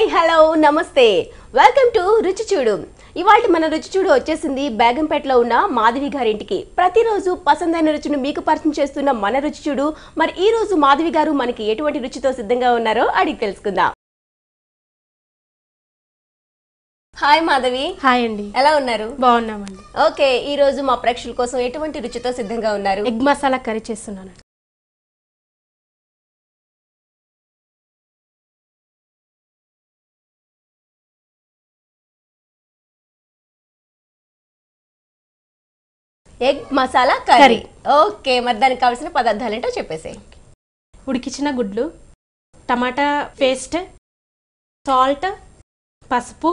Hi hello నమస్తే welcome to రుచి చూడు. ఇవాళ మన రుచి చూడు వచ్చేసింది బేగంపేటలో ఉన్న మాధవి గారింటికి. ప్రతిరోజు పసందైన రుచిని మీకు పరిచయం చేస్తున్న మన రుచి చూడు. మరి ఈ రోజు మాధవి గారు మనకి ఎటువంటి రుచితో సిద్ధంగా ఉన్నారో అడిగి తెలుసుకుందాం. హాయ్ మాధవి. హాయ్ అండి. ఎలా ఉన్నారు? బాగున్నామండి. ఓకే, ఈ రోజు మా ప్రేక్షకుల కోసం ఎటువంటి రుచితో సిద్ధంగా ఉన్నారు? ఎగ్ మసాలా కర్రీ చేస్తున్నాను. Egg masala curry. ఓకే, మరి దానికి కావాల్సిన పదార్థాలు ఏంటో చెప్పేసేయ్. ఉడికించిన గుడ్లు, టమాటా పేస్ట్, సాల్ట్, పసుపు,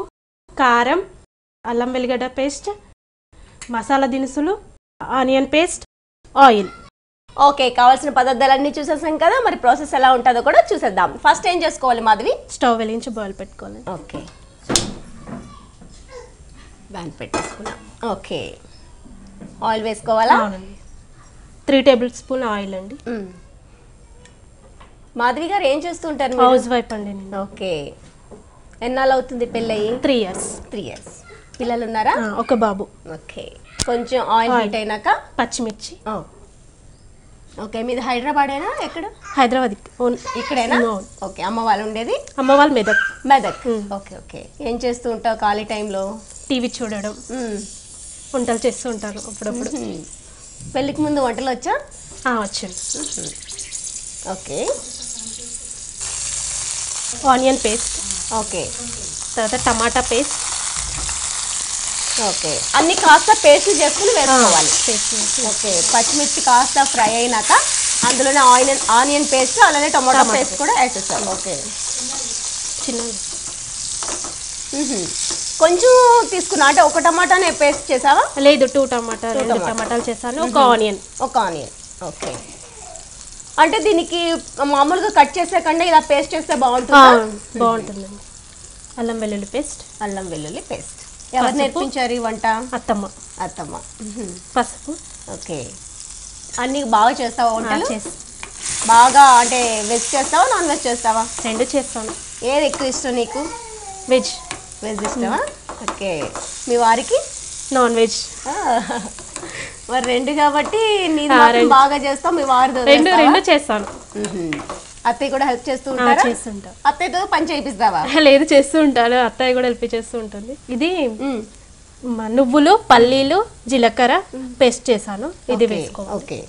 కారం, అల్లం వెల్లిగడ్డ పేస్ట్, మసాలా దినుసులు, ఆనియన్ పేస్ట్, ఆయిల్. ఓకే, కావాల్సిన పదార్థాలన్నీ చూసేసాం కదా, మరి ప్రాసెస్ ఎలా ఉంటుందో కూడా చూసేద్దాం. ఫస్ట్ ఏం చేసుకోవాలి మాధవి? స్టవ్ వెలిగించి బాయిల్ పెట్టుకోవాలి. ఓకే, బ్యాన్ పెట్టేసుకున్నాం. ఓకే, ఆయిల్ వేసుకోవాలా? 3 టేబుల్ స్పూన్ ఆయిల్ అండి. మాధవి గారు ఏం చేస్తుంటారు? హౌస్ వైఫ్ అండి నేను. ఓకే, ఎన్నాళ్ళు అవుతుంది పెళ్ళయి? 3 years. 3 years. పిల్లలు ఉన్నారా? ఒక బాబు. ఓకే, కొంచెం ఆయిల్ హీట్ అయినాక పచ్చిమిర్చి. ఓకే, మీది హైదరాబాదేనా? ఎక్కడ? హైదరాబాద్. ఇక్కడేనా? ఓకే, అమ్మ వాళ్ళు ఉండేది? అమ్మ వాళ్ళు మెదక్. మెదక్. ఓకే ఓకే, ఏం చేస్తూ ఉంటావు ఖాళీ టైంలో? టీవీ చూడడం, వంటలు చేస్తూ ఉంటారు అప్పుడప్పుడు. పెళ్ళికి ముందు వంటలు వచ్చా? వచ్చాను. Okay, onion paste. ఓకే, తర్వాత టమాటా పేస్ట్. ఓకే, అన్ని కాస్త పేస్ట్ చేసుకుని వేసుకోవాలి. పేస్ట్. ఓకే, పచ్చిమిర్చి కాస్త ఫ్రై అయినాక అందులోనే ఆనియన్ పేస్ట్ అలానే టమాటా పేస్ట్ కూడా యాడ్ చేస్తాం. ఓకే, చిన్న కొంచెం తీసుకున్నా అంటే ఒక టమాటానే పేస్ట్ చేసావా? లేదు, 2 టమాటాలు చేశాను, ఒక ఆనియన్. ఒక ఆనియన్. ఓకే, అంటే దీనికి మామూలుగా కట్ చేసే కన్నా ఇలా పేస్ట్ చేస్తే బాగుంటుందండి. అల్లం వెల్లుల్లి పేస్ట్. అల్లం వెల్లుల్లి పేస్ట్. ఎవరు నేర్పించారు ఈ వంట? అత్తమ్మ. అత్తమ్మ. పసుపు. ఓకే, అన్ని బాగా చేస్తావా వంటలు? బాగా అంటే వెజ్ చేస్తావా నాన్ వెజ్ చేస్తావా? 2 చేస్తాను. ఏది ఎక్కువ ఇష్టం నీకు? వెజ్. వెజ్ ఇష్టమా? ఓకే, మీ వారికి? Non veg. మరి 2 కాబట్టి నీది మాత్రం బాగా చేస్తావు, మీ వారితో? 2 చేస్తాను. అత్తయ్య కూడా హెల్ప్ చేస్తూ ఉంటారా? చేస్తుంటా. అత్తయ్యతో పని చేయిస్తావా? లేదు, చేస్తూ ఉంటాను. అత్తయ్య కూడా హెల్ప్ చేస్తూ ఉంటుంది. ఇది నువ్వులు, పల్లీలు, జీలకర్ర పేస్ట్ చేశాను. ఇది వేసుకోవాలి. ఓకే,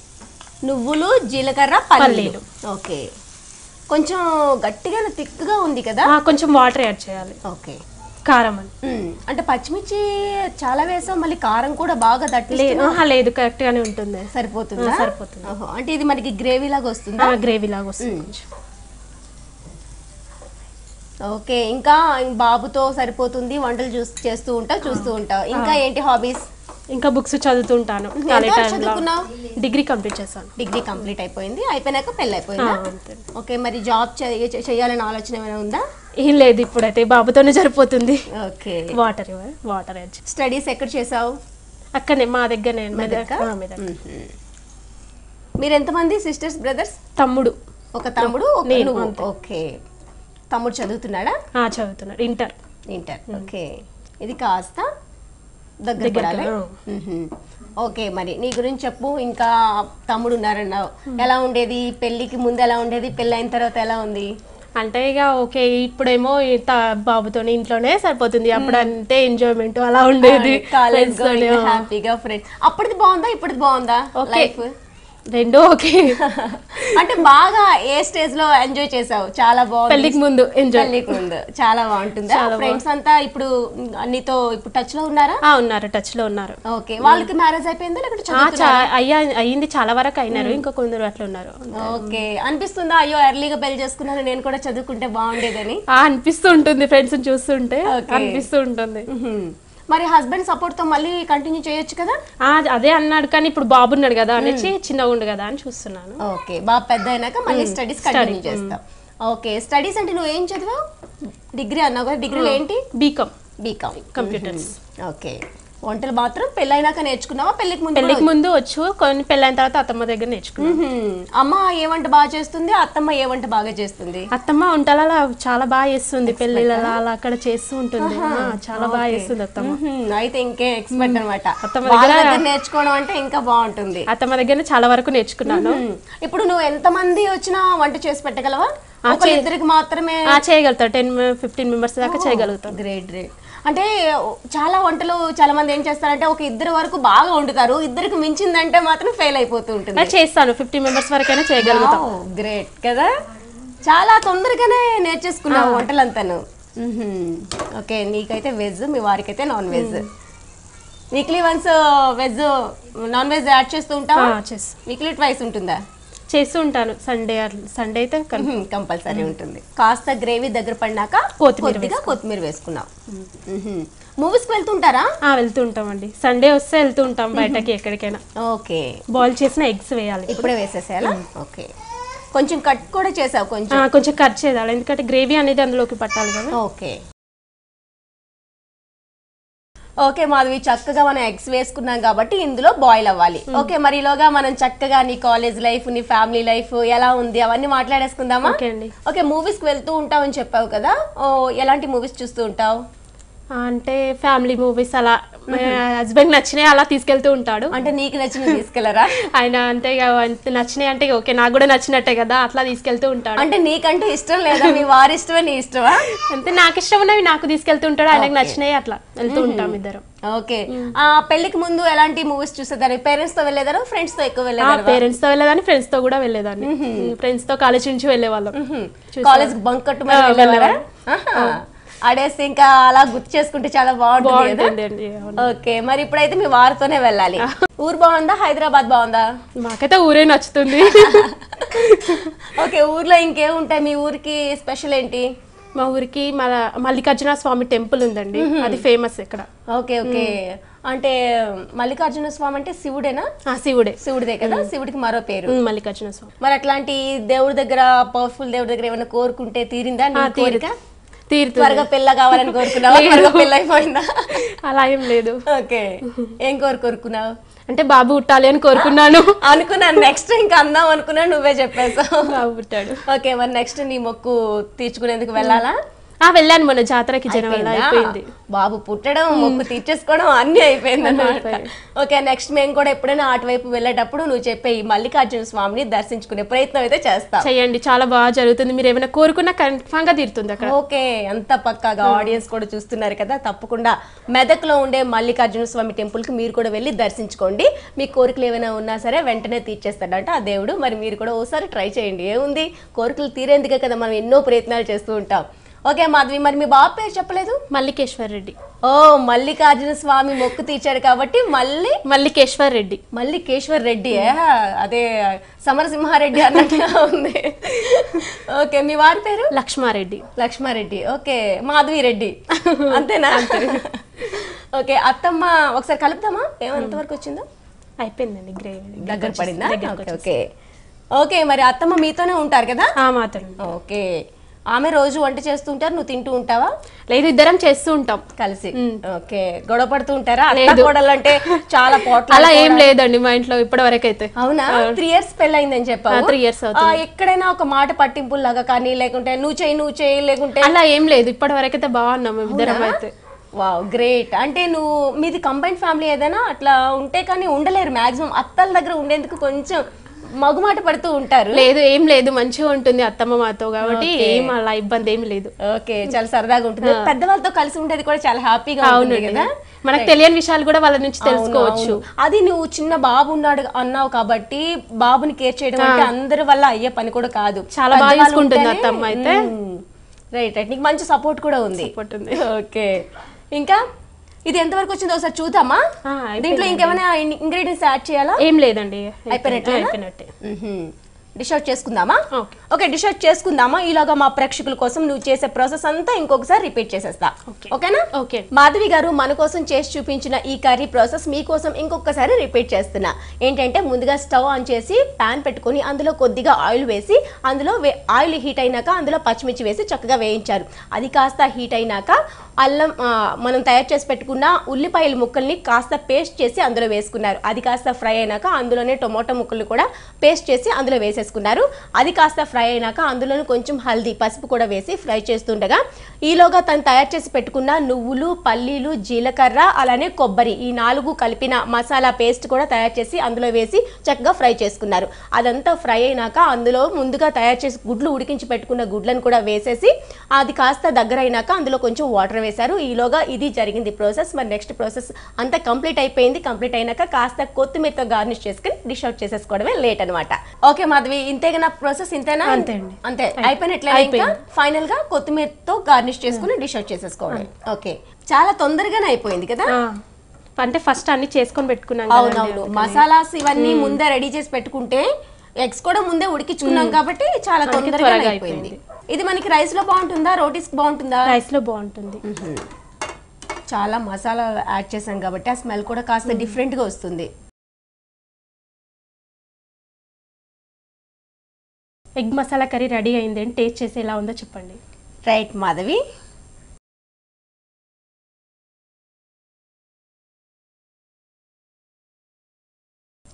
నువ్వులు, జీలకర్ర, పల్లీలు. ఓకే, కొంచెం గట్టిగా థిక్గా ఉంది కదా, కొంచెం వాటర్ యాడ్ చేయాలి. ఓకే, కారం అంటే పచ్చిమిర్చి చాలా వేసాం, మళ్ళీ కారం కూడా బాగా లేదు, కరెక్ట్ గానే ఉంటుంది. సరిపోతుందా? సరిపోతుంది. అంటే ఇది మనకి గ్రేవీ లాగా వస్తుందా? గ్రేవీ లాగా వస్తుంది. ఓకే, ఇంకా బాబుతో సరిపోతుంది, వంటలు చూస్తూ ఉంటావు. ఇంకా ఏంటి హాబీస్? ఇంకా బుక్స్ చదువుతుంటాను. డిగ్రీ కంప్లీట్ చేశాను. డిగ్రీ కంప్లీట్ అయిపోయింది, అయిపోయినాక పెళ్ళి అయిపోయింది. ఓకే, మరి జాబ్ చేయాలని ఆలోచన ఏమైనా ఉందా? ఏం లేదు, ఇప్పుడైతే బాబుతోనే సరిపోతుంది. ఓకే, వాటర్ స్టడీస్ ఎక్కడ చేసావు? అక్కడనే మా దగ్గరనే. మీరు ఎంతమంది సిస్టర్స్ బ్రదర్స్? తమ్ముడు. ఒక తమ్ముడు, నువ్వు. ఓకే, తమ్ముడు చదువుతున్నాడా? చదువుతున్నాడు, ఇంటర్. ఓకే, ఇది కాస్త దగ్గర. ఓకే, మరి నీ గురించి చెప్పు. ఇంకా తమ్ముడు ఉన్నారన్నావు, ఎలా ఉండేది పెళ్ళికి ముందు? ఎలా ఉండేది పెళ్ళి అయిన తర్వాత? ఎలా ఉంది అంటే ఇక ఓకే, ఇప్పుడేమో బాబుతోనే ఇంట్లోనే సరిపోతుంది. అప్పుడు అంతే ఎంజాయ్మెంట్ అలా ఉండేది. హ్యాపీగా ఫ్రెండ్స్. అప్పటిది బాగుందా ఇప్పటిది బాగుందా లైఫ్? 2 ఓకే. అంటే బాగా ఏ స్టేజ్ లో ఎంజాయ్ చేసావు? చాలా బాగుంది. పెళ్ళికి ముందు చాలా బాగుంటుందా? ఫ్రెండ్స్ అంతా ఇప్పుడు నీతో ఇప్పుడు టచ్ లో ఉన్నారా? ఉన్నారు, టచ్ లో ఉన్నారు. ఓకే, వాళ్ళకి మ్యారేజ్ అయిపోయిందా లేకపోతే అయ్యింది, చాలా వరకు అయినారు, ఇంకా కొందరు అట్లా ఉన్నారు. ఓకే, అనిపిస్తుందా అయ్యో ఎర్లీగా పెళ్లి చేసుకున్నాను, నేను కూడా చదువుకుంటే బాగుండేదని? అనిపిస్తూ ఉంటుంది, ఫ్రెండ్స్ చూస్తుంటే అనిపిస్తూ ఉంటుంది. మరి హస్బెండ్ సపోర్ట్ తో మళ్ళీ కంటిన్యూ చేయొచ్చు కదా? అదే అన్నాడు, కానీ ఇప్పుడు బాబు ఉన్నాడు కదా అనేసి చిన్నగా ఉండు కదా అని చూస్తున్నాను. ఓకే, బాబు పెద్ద అయినాక మళ్ళీ స్టడీస్ కంటిన్యూ చేస్తావు. ఓకే, స్టడీస్ అంటే నువ్వు ఏం చదివావు? డిగ్రీ అన్నావు కదా, డిగ్రీలో ఏంటి? BCom computers. ఓకే, వంటలు మాత్రం పెళ్ళైనాక నేర్చుకున్నావా పెళ్ళికి ముందు పెళ్ళికి ముందు వచ్చు, కొన్ని పెళ్ళైన తర్వాత అత్తమ్మ దగ్గర నేర్చుకున్నాను. అమ్మ ఏ వంట బాగా చేస్తుంది, అత్తమ్మ ఏ వంట బాగా చేస్తుంది? అత్తమ్మ వంటలలో చాలా బాగా చేస్తుంది, పెళ్ళిళ్ళలో అలా అక్కడ చేస్తూ ఉంటుంది. చాలా బాగా చేస్తుంది అత్తమ్మ. అయితే ఇంకే ఎక్స్పర్ట్ అనమాట. అత్తమ్మ దగ్గర నేర్చుకోవడం అంటే ఇంకా బాగుంటుంది. అత్తమ్మ దగ్గర చాలా వరకు నేర్చుకున్నాను. ఇప్పుడు నువ్వు ఎంత మంది వచ్చినా వంట చేసి పెట్టగలవా? ఇద్దరికి మాత్రమే చేయగలుగుతా, 10-15 మెంబర్స్ దాకా చేయగలుగుతాను. Great great. అంటే చాలా వంటలు చాలా మంది ఏం చేస్తారంటే ఒక ఇద్దరు వరకు బాగా వండుతారు, ఇద్దరికి మించిందంటే మాత్రం ఫెయిల్ అయిపోతూ ఉంటుంది. చేస్తాను, 50 మెంబర్స్ వరకైనా చేయగలుగుతాను. గ్రేట్ కదా, చాలా తొందరగానే నేర్చేసుకున్నావు వంటలంతాను. ఓకే, నీకైతే వెజ్, మీ వారికైతే non veg. Weekly once veg non veg add చేస్తూ ఉంటావా? వీక్లీ ట్వైస్ ఉంటుందా? చేస్తూ ఉంటాను. సండే అయితే కంపల్సరీ ఉంటుంది. కాస్త గ్రేవీ దగ్గర పడినాక కొత్తిమీర వేసుకున్నావు. మూవీస్కి వెళ్తుంటారా? వెళ్తూ ఉంటామండి. సండే వస్తే వెళ్తూ ఉంటాం బయటకి ఎక్కడికైనా. ఓకే, బాయిల్ చేసిన ఎగ్స్ వేయాలి, ఇప్పుడే వేసేసేయాలా? ఓకే, కొంచెం కట్ కూడా చేసావు? కొంచెం కట్ చేయాలి, ఎందుకంటే గ్రేవీ అనేది అందులోకి పట్టాలి కదా. ఓకే ఓకే మాధవి, చక్కగా మనం ఎగ్స్ వేసుకున్నాం కాబట్టి ఇందులో బాయిల్ అవ్వాలి. ఓకే, మరి ఈలోగా మనం చక్కగా నీ కాలేజ్ లైఫ్, నీ ఫ్యామిలీ లైఫ్ ఎలా ఉంది అవన్నీ మాట్లాడేసుకుందామా? ఓకే, మూవీస్కి వెళ్తూ ఉంటావు అని చెప్పావు కదా, ఎలాంటి మూవీస్ చూస్తూ ఉంటావు? అంటే ఫ్యామిలీ మూవీస్ అలా, హస్బెండ్ నచ్చినాయి అలా తీసుకెళ్తూ ఉంటాడు. అంటే నీకు నచ్చినవి తీసుకెళ్లరా? ఆయన అంతే నచ్చినాయి అంటే ఓకే నాకు కూడా నచ్చినట్టే కదా, అట్లా తీసుకెళ్తూ ఉంటాడు. అంటే నీకంటే ఇష్టం లేదా, మీ వారి ఇష్టమే నీ ఇష్టమా? అంటే నాకు ఇష్టం ఉన్నవి నాకు తీసుకెళ్తూ ఉంటాడు, ఆయనకు నచ్చినాయి అట్లా వెళ్తూ ఉంటాం ఇద్దరం. ఓకే, పెళ్లికి ముందు ఎలాంటి మూవీస్ చూసేదాన్ని? పేరెంట్స్ తో వెళ్ళేదారా, ఫ్రెండ్స్ తో ఎక్కువ వెళ్ళేదారా? పేరెంట్స్ తో వెళ్ళేదాన్ని, ఫ్రెండ్స్ తో కూడా వెళ్ళేదాన్ని. ఫ్రెండ్స్ తో కాలేజ్ నుంచి వెళ్ళేవాళ్ళం. కాలేజ్ బంక్ కట్టు వెళ్ళారా? ఆడేసి ఇంకా అలా గుర్తు చేసుకుంటే చాలా బాగుంటుంది. ఓకే, మరి ఇప్పుడైతే మీ వారితోనే వెళ్ళాలి. ఊరు బాగుందా, హైదరాబాద్ బాగుందా? మాకైతే ఊరే నచ్చుతుంది. ఓకే, ఊర్లో ఇంకేముంటాయి? మీ ఊరికి స్పెషల్ ఏంటి? మా ఊరికి మల్లికార్జున స్వామి టెంపుల్ ఉందండి, అది ఫేమస్ ఇక్కడ. ఓకే ఓకే, అంటే మల్లికార్జున స్వామి అంటే శివుడేనా? శివుడిదే కదా, శివుడికి మరో పేరు మల్లికార్జున స్వామి. మరి అట్లాంటి దేవుడి దగ్గర, పవర్ఫుల్ దేవుడి దగ్గర ఏమైనా కోరుకుంటే తీరిందా? త్వరగా పెళ్ళ కావాలని కోరుకున్నావా? పెళ్ళి అయిపోయిందా? అలా ఏం లేదు. ఓకే, ఏం కోరుకున్నావు? అంటే బాబు పుట్టాలి అని కోరుకున్నాను. అనుకున్నాను, నెక్స్ట్ ఇంకా అందాం అనుకున్నాను, నువ్వే చెప్పేసావు. బాబు పుట్టాడు. ఓకే, మరి నెక్స్ట్ నీ మొక్కు తీర్చుకునేందుకు వెళ్ళాలా? వెళ్ళాను మొన్న జాతరకి, జనం వల్ల అయిపోయింది. బాబు పుట్టడం, మొక్కు తీర్చేసుకోవడం అన్ని అయిపోయింది అన్నమాట. ఓకే, నెక్స్ట్ మేము కూడా ఎప్పుడైనా అటువైపు వెళ్ళేటప్పుడు నువ్వు చెప్పే ఈ మల్లికార్జున స్వామిని దర్శించుకునే ప్రయత్నం అయితే చేస్తాం. చేయండి, చాలా బాగా జరుగుతుంది. మీరు ఏమైనా కోరుకున్నా కన్ఫర్మ్ గా తీరుతుంది అక్కడ. ఓకే, అంత పక్కాగా ఆడియన్స్ కూడా చూస్తున్నారు కదా, తప్పకుండా మెదక్లో ఉండే మల్లికార్జున స్వామి టెంపుల్ కి మీరు కూడా వెళ్ళి దర్శించుకోండి. మీ కోరికలు ఏమైనా ఉన్నా సరే వెంటనే తీర్చేస్తాడంట ఆ దేవుడు. మరి మీరు కూడా ఓసారి ట్రై చేయండి, ఏముంది, కోరికలు తీరేందుకే కదా మనం ఎన్నో ప్రయత్నాలు చేస్తూ ఉంటాం. ఓకే మాధవి, మరి మీ బాబు పేరు చెప్పలేదు? మల్లికేశ్వర్ రెడ్డి. ఓ, మల్లికార్జున స్వామి మొక్కు తీర్చాడు కాబట్టి మల్లికేశ్వర్ రెడ్డి. మల్లికేశ్వర్ రెడ్డి, అదే సమరసింహారెడ్డి అన్నట్టుగా ఉంది. ఓకే, మీ వారి పేరు? లక్ష్మారెడ్డి. ఓకే, మాధవి రెడ్డి అంతేనా? ఓకే, అత్తమ్మ ఒకసారి కలుపుదామా, ఏమంతవరకు వచ్చిందో? అయిపోయిందండి, గ్రేవీ దగ్గర పడిందా? ఓకే ఓకే, మరి అత్తమ్మ మీతోనే ఉంటారు కదా? మాతో. ఓకే, ఆమె రోజు వంట చేస్తుంటారు, నువ్వు తింటూ ఉంటావా? లేదు, ఇద్దరం చేస్తూ ఉంటాం కలిసి. ఓకే, గొడవ పడుతూ ఉంటారా? అంటే చాలా పోట్లు అలా ఏం లేదండి మా ఇంట్లో ఇప్పటి వరకు అయితే. అవునా? 3 years పెళ్ళయిందని చెప్పావు. 3 years అవుతుంది. ఎక్కడైనా ఒక మాట పట్టింపులు లాగా కానీ, లేకుంటే నువ్వు చేయి లేకుంటే అలా ఏం లేదు, ఇప్పటి వరకు అయితే బాగున్నాం ఇద్దరం అయితే. Wow, great. అంటే నువ్వు మీది కంబైన్ ఫ్యామిలీ ఏదైనా అట్లా ఉంటే కానీ ఉండలేరు, మాక్సిమం అత్తల దగ్గర ఉండేందుకు కొంచెం మగుమాట పడుతూ ఉంటారు. లేదు, ఏం లేదు, మంచిగా ఉంటుంది అత్తమ్మ మాతో కాబట్టి ఏం అలా ఇబ్బంది ఏం లేదు. ఓకే, చాలా సరదాగా ఉంటుంది. పెద్దవాళ్ళతో కలిసి ఉండేది కూడా చాలా హ్యాపీగా ఉంటుంది కదా, మనకు తెలియని విషయాలు కూడా వాళ్ళ నుంచి తెలుసుకోవచ్చు. అది నువ్వు చిన్న బాబు ఉన్నాడు అన్నావు కాబట్టి బాబుని కేర్ చేయడం అంటే అందరి వల్ల అయ్యే పని కూడా కాదు, చాలా బాగా చూసుకుంటుంది అత్తమ్మ అయితే. రైట్ రైట్, నీకు మంచి సపోర్ట్ కూడా ఉంది. ఓకే, ఇంకా ఇది ఎంతవరకు వచ్చిందో ఒకసారి చూద్దామా? దీంట్లో ఇంకేమైనా ఇంగ్రీడియంట్స్ యాడ్ చేయాలా? ఏం లేదండి, అయిపోయినట్టే. డిష్ అవుట్ చేసుకుందామా? ఓకే, డిష్ అవుట్ చేసుకుందామా? ఈలోగా మా ప్రేక్షకుల కోసం నువ్వు చేసే ప్రాసెస్ అంతా ఇంకొకసారి రిపీట్ చేసేస్తా. ఓకేనా? ఓకే. మాధవి గారు మన కోసం చేసి చూపించిన ఈ కర్రీ ప్రాసెస్ మీకోసం ఇంకొకసారి రిపీట్ చేస్తున్నా. ఏంటంటే ముందుగా స్టవ్ ఆన్ చేసి ప్యాన్ పెట్టుకొని అందులో కొద్దిగా ఆయిల్ వేసి అందులో ఆయిల్ హీట్ అయినాక అందులో పచ్చిమిర్చి వేసి చక్కగా వేయించారు. అది కాస్త హీట్ అయినాక అల్లం మనం తయారు చేసి పెట్టుకున్న ఉల్లిపాయల ముక్కల్ని కాస్త పేస్ట్ చేసి అందులో వేసుకున్నారు. అది కాస్త ఫ్రై అయినాక అందులోనే టొమాటో ముక్కలు కూడా పేస్ట్ చేసి అందులో వేసేసుకున్నారు. అది కాస్త ఫ్రై అయినాక అందులోనే కొంచెం హల్దీ, పసుపు కూడా వేసి ఫ్రై చేస్తుండగా ఈలోగా తను తయారు చేసి పెట్టుకున్న నువ్వులు, పల్లీలు, జీలకర్ర అలానే కొబ్బరి ఈ 4 కలిపిన మసాలా పేస్ట్ కూడా తయారు చేసి అందులో వేసి చక్కగా ఫ్రై చేసుకున్నారు. అదంతా ఫ్రై అయినాక అందులో ముందుగా తయారు చేసి గుడ్లు ఉడికించి పెట్టుకున్న గుడ్లను కూడా వేసేసి అది కాస్త దగ్గర అయినాక అందులో కొంచెం వాటర్ వేశారు. ఈలోగా ఇది జరిగింది ప్రాసెస్. మరి నెక్స్ట్ ప్రాసెస్ అంతా కంప్లీట్ అయిపోయింది. కంప్లీట్ అయినాక కాస్త కొత్తిమీరతో గార్నిష్ చేసుకుని డిష్ అవుట్ చేసేసుకోవడమే లేట్ అనమాట. ఓకే మాధవి, ఇంతేగా ప్రాసెస్? ఇంతేనా? అంతే అండి. అంతే అయిపోయినట్లే. ఫైనల్ గా కొత్తిమీరతో గార్నిష్ చేసుకుని డిష్ అవుట్ చేసేసుకోవడం. ఓకే, చాలా తొందరగానే అయిపోయింది కదా. అంటే ఫస్ట్ అన్ని చేసుకొని పెట్టుకున్నాం. అవునవును, మసాలాస్ ఇవన్నీ ముందే రెడీ చేసి పెట్టుకుంటే ఎగ్స్ కూడా ముందే ఉడికించుకున్నాం కాబట్టి చాలా తొందరగా అయిపోయింది. ఇది మనకి రైస్ లో బాగుంటుందా, రోటీస్ బాగుంటుందా? రైస్ లో బాగుంటుంది. చాలా మసాలా యాడ్ చేసాం కాబట్టి ఆ స్మెల్ కూడా కాస్త డిఫరెంట్ గా వస్తుంది. ఎగ్ మసాలా కర్రీ రెడీ అయింది. టేస్ట్ చేసి ఎలా ఉందో చెప్పండి. రైట్ మాధవి.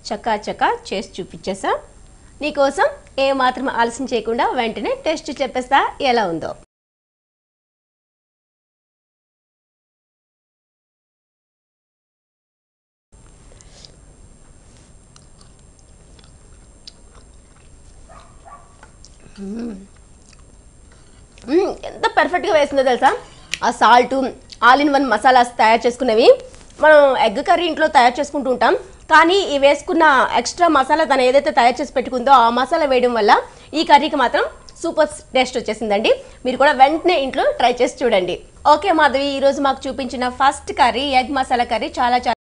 చకా చకా చేసి చూపించేసా. నీకోసం ఏ మాత్రం ఆలస్యం చేయకుండా వెంటనే టేస్ట్ చెప్పేస్తా ఎలా ఉందో. ఎంత పర్ఫెక్ట్గా వేసిందో తెలుసా. ఆ salt, all in one masalas తయారు చేసుకున్నవి. మనం ఎగ్ కర్రీ ఇంట్లో తయారు చేసుకుంటూ ఉంటాం, కానీ ఈ వేసుకున్న ఎక్స్ట్రా మసాలా తను ఏదైతే తయారు చేసి పెట్టుకుందో ఆ మసాలా వేయడం వల్ల ఈ కర్రీకి మాత్రం సూపర్ టేస్ట్ వచ్చేసిందండి. మీరు కూడా వెంటనే ఇంట్లో ట్రై చేసి చూడండి. ఓకే మాధవి, ఈరోజు మాకు చూపించిన first curry egg masala curry చాలా